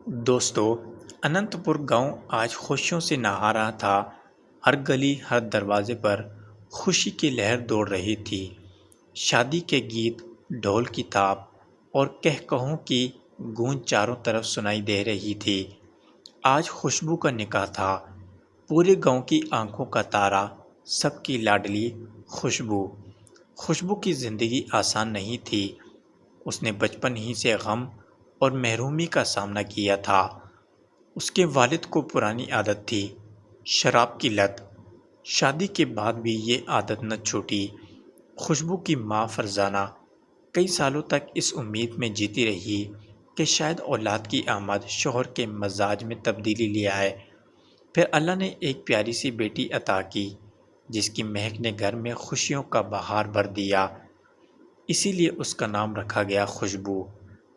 دوستو، اننت پور گاؤں آج خوشیوں سے نہا رہا تھا۔ ہر گلی، ہر دروازے پر خوشی کی لہر دوڑ رہی تھی۔ شادی کے گیت، ڈھول کی تھاپ اور کہکہوں کی گونج چاروں طرف سنائی دے رہی تھی۔ آج خوشبو کا نکاح تھا۔ پورے گاؤں کی آنکھوں کا تارا، سب کی لاڈلی خوشبو۔ خوشبو کی زندگی آسان نہیں تھی۔ اس نے بچپن ہی سے غم اور محرومی کا سامنا کیا تھا۔ اس کے والد کو پرانی عادت تھی، شراب کی لت۔ شادی کے بعد بھی یہ عادت نہ چھوٹی۔ خوشبو کی ماں فرزانہ کئی سالوں تک اس امید میں جیتی رہی کہ شاید اولاد کی آمد شوہر کے مزاج میں تبدیلی لے آئے۔ پھر اللہ نے ایک پیاری سی بیٹی عطا کی، جس کی مہک نے گھر میں خوشیوں کا بہار بھر دیا۔ اسی لیے اس کا نام رکھا گیا خوشبو۔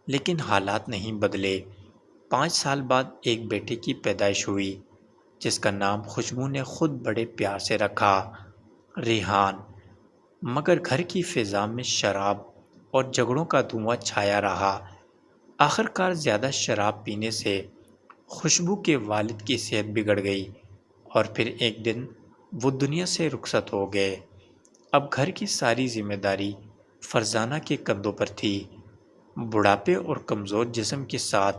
لیکن حالات نہیں بدلے۔ 5 سال بعد ایک بیٹے کی پیدائش ہوئی، جس کا نام خوشبو نے خود بڑے پیار سے رکھا، ریحان۔ مگر گھر کی فضا میں شراب اور جھگڑوں کا دھواں چھایا رہا۔ آخر کار زیادہ شراب پینے سے خوشبو کے والد کی صحت بگڑ گئی اور پھر ایک دن وہ دنیا سے رخصت ہو گئے۔ اب گھر کی ساری ذمہ داری فرزانہ کے کندھوں پر تھی۔ بڑھاپے اور کمزور جسم کے ساتھ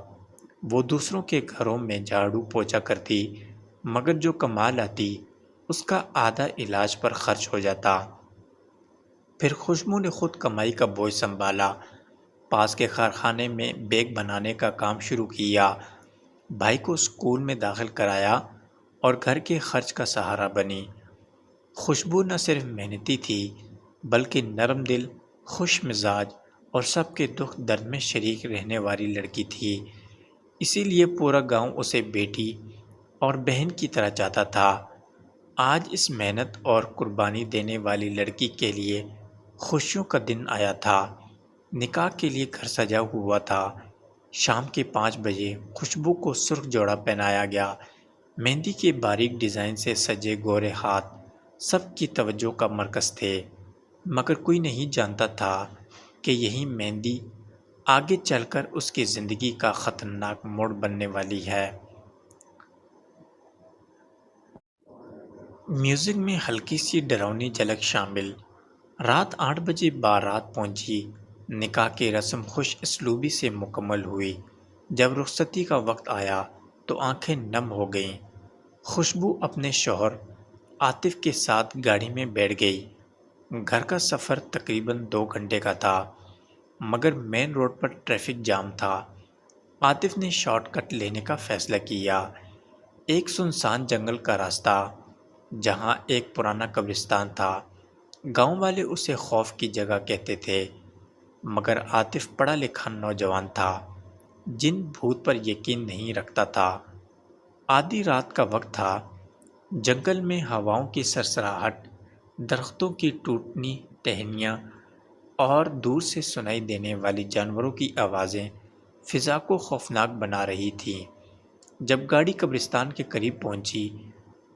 وہ دوسروں کے گھروں میں جھاڑو پوچھا کرتی، مگر جو کما لاتی اس کا آدھا علاج پر خرچ ہو جاتا۔ پھر خوشبو نے خود کمائی کا بوجھ سنبھالا، پاس کے کارخانے میں بیگ بنانے کا کام شروع کیا، بھائی کو اسکول میں داخل کرایا اور گھر کے خرچ کا سہارا بنی۔ خوشبو نہ صرف محنتی تھی، بلکہ نرم دل، خوش مزاج اور سب کے دکھ درد میں شریک رہنے والی لڑکی تھی۔ اسی لیے پورا گاؤں اسے بیٹی اور بہن کی طرح چاہتا تھا۔ آج اس محنت اور قربانی دینے والی لڑکی کے لیے خوشیوں کا دن آیا تھا۔ نکاح کے لیے گھر سجا ہوا تھا۔ شام کے 5 بجے خوشبو کو سرخ جوڑا پہنایا گیا۔ مہندی کے باریک ڈیزائن سے سجے گورے ہاتھ سب کی توجہ کا مرکز تھے، مگر کوئی نہیں جانتا تھا کہ یہی مہندی آگے چل کر اس کی زندگی کا خطرناک موڑ بننے والی ہے۔ میوزک میں ہلکی سی ڈراؤنی جھلک شامل۔ رات 8 بجے بارات پہنچی۔ نکاح کی رسم خوش اسلوبی سے مکمل ہوئی۔ جب رخصتی کا وقت آیا تو آنکھیں نم ہو گئیں۔ خوشبو اپنے شوہر عاطف کے ساتھ گاڑی میں بیٹھ گئی۔ گھر کا سفر تقریباً 2 گھنٹے کا تھا، مگر مین روڈ پر ٹریفک جام تھا۔ عاطف نے شارٹ کٹ لینے کا فیصلہ کیا، ایک سنسان جنگل کا راستہ جہاں ایک پرانا قبرستان تھا۔ گاؤں والے اسے خوف کی جگہ کہتے تھے، مگر عاطف پڑھا لکھا نوجوان تھا، جن بھوت پر یقین نہیں رکھتا تھا۔ آدھی رات کا وقت تھا۔ جنگل میں ہواؤں کی سرسراہٹ، درختوں کی ٹوٹنی ٹہنیاں اور دور سے سنائی دینے والی جانوروں کی آوازیں فضا کو خوفناک بنا رہی تھیں۔ جب گاڑی قبرستان کے قریب پہنچی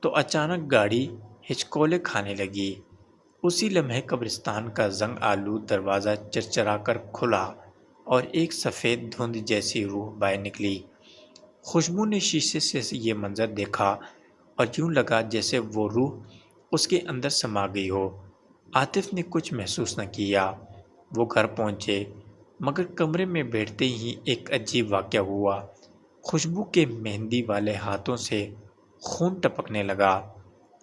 تو اچانک گاڑی ہچکولے کھانے لگی۔ اسی لمحے قبرستان کا زنگ آلود دروازہ چرچرا کر کھلا اور ایک سفید دھند جیسی روح باہر نکلی۔ خوشبو نے شیشے سے یہ منظر دیکھا اور یوں لگا جیسے وہ روح اس کے اندر سما گئی ہو۔ عاطف نے کچھ محسوس نہ کیا۔ وہ گھر پہنچے، مگر کمرے میں بیٹھتے ہی ایک عجیب واقعہ ہوا۔ خوشبو کے مہندی والے ہاتھوں سے خون ٹپکنے لگا۔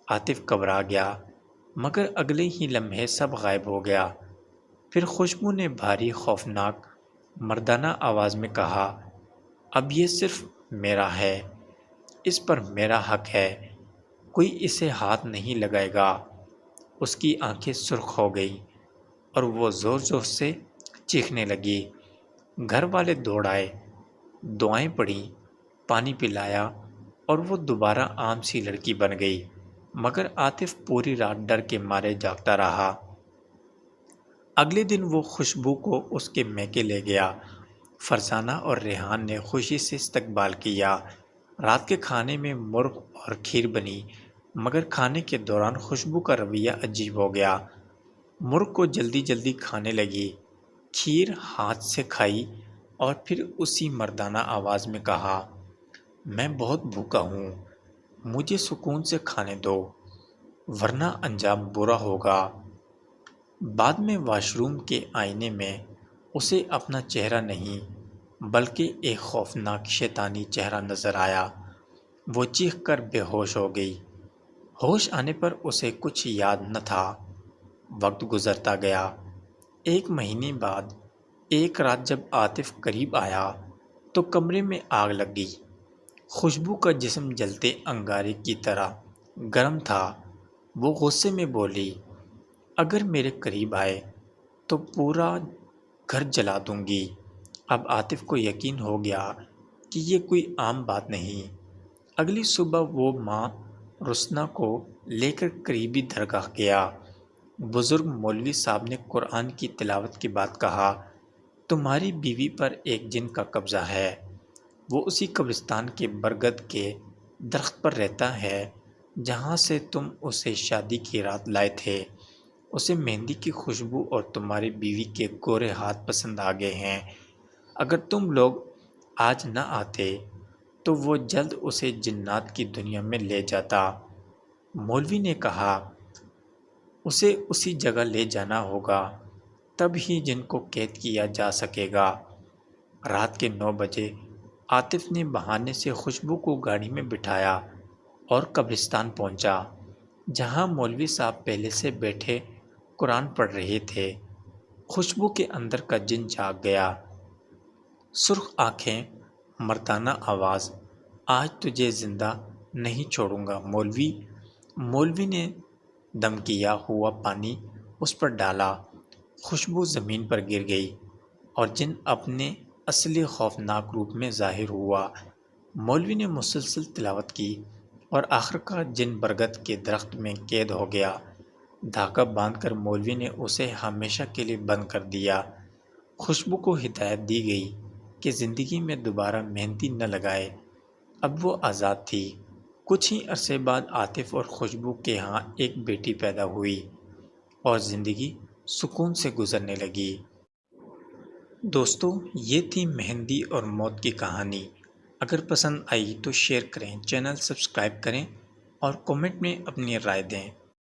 عاطف گھبرا گیا، مگر اگلے ہی لمحے سب غائب ہو گیا۔ پھر خوشبو نے بھاری خوفناک مردانہ آواز میں کہا، اب یہ صرف میرا ہے، اس پر میرا حق ہے، کوئی اسے ہاتھ نہیں لگائے گا۔ اس کی آنکھیں سرخ ہو گئیں اور وہ زور زور سے چیخنے لگی۔ گھر والے دوڑ آئے، دعائیں پڑھیں، پانی پلایا اور وہ دوبارہ عام سی لڑکی بن گئی۔ مگر عاطف پوری رات ڈر کے مارے جاگتا رہا۔ اگلے دن وہ خوشبو کو اس کے میکے لے گیا۔ فرزانہ اور ریحان نے خوشی سے استقبال کیا۔ رات کے کھانے میں مرغ اور کھیر بنی، مگر کھانے کے دوران خوشبو کا رویہ عجیب ہو گیا۔ مرغ کو جلدی جلدی کھانے لگی، کھیر ہاتھ سے کھائی اور پھر اسی مردانہ آواز میں کہا، میں بہت بھوکا ہوں، مجھے سکون سے کھانے دو ورنہ انجام برا ہوگا۔ بعد میں واش روم کے آئینے میں اسے اپنا چہرہ نہیں بلکہ ایک خوفناک شیطانی چہرہ نظر آیا۔ وہ چیخ کر بے ہوش ہو گئی۔ ہوش آنے پر اسے کچھ یاد نہ تھا۔ وقت گزرتا گیا۔ 1 مہینے بعد ایک رات جب عاطف قریب آیا تو کمرے میں آگ لگ گئی۔ خوشبو کا جسم جلتے انگارے کی طرح گرم تھا۔ وہ غصے میں بولی، اگر میرے قریب آئے تو پورا گھر جلا دوں گی۔ اب عاطف کو یقین ہو گیا کہ یہ کوئی عام بات نہیں۔ اگلی صبح وہ ماں رسنا کو لے کر قریبی درگاہ گیا۔ بزرگ مولوی صاحب نے قرآن کی تلاوت کے بعد کہا، تمہاری بیوی پر ایک جن کا قبضہ ہے۔ وہ اسی قبرستان کے برگد کے درخت پر رہتا ہے جہاں سے تم اسے شادی کی رات لائے تھے۔ اسے مہندی کی خوشبو اور تمہاری بیوی کے گورے ہاتھ پسند آ گئے ہیں۔ اگر تم لوگ آج نہ آتے تو وہ جلد اسے جنات کی دنیا میں لے جاتا۔ مولوی نے کہا، اسے اسی جگہ لے جانا ہوگا، تب ہی جن کو قید کیا جا سکے گا۔ رات کے 9 بجے عاطف نے بہانے سے خوشبو کو گاڑی میں بٹھایا اور قبرستان پہنچا جہاں مولوی صاحب پہلے سے بیٹھے قرآن پڑھ رہے تھے۔ خوشبو کے اندر کا جن جاگ گیا۔ سرخ آنکھیں، مردانہ آواز، آج تجھے زندہ نہیں چھوڑوں گا مولوی۔ مولوی نے دم کیا ہوا پانی اس پر ڈالا۔ خوشبو زمین پر گر گئی اور جن اپنے اصلی خوفناک روپ میں ظاہر ہوا۔ مولوی نے مسلسل تلاوت کی اور آخرکار جن برگد کے درخت میں قید ہو گیا۔ دھاگا باندھ کر مولوی نے اسے ہمیشہ کے لیے بند کر دیا۔ خوشبو کو ہدایت دی گئی کہ زندگی میں دوبارہ مہندی نہ لگائے۔ اب وہ آزاد تھی۔ کچھ ہی عرصے بعد عاطف اور خوشبو کے ہاں ایک بیٹی پیدا ہوئی اور زندگی سکون سے گزرنے لگی۔ دوستو، یہ تھی مہندی اور موت کی کہانی۔ اگر پسند آئی تو شیئر کریں، چینل سبسکرائب کریں اور کمنٹ میں اپنی رائے دیں۔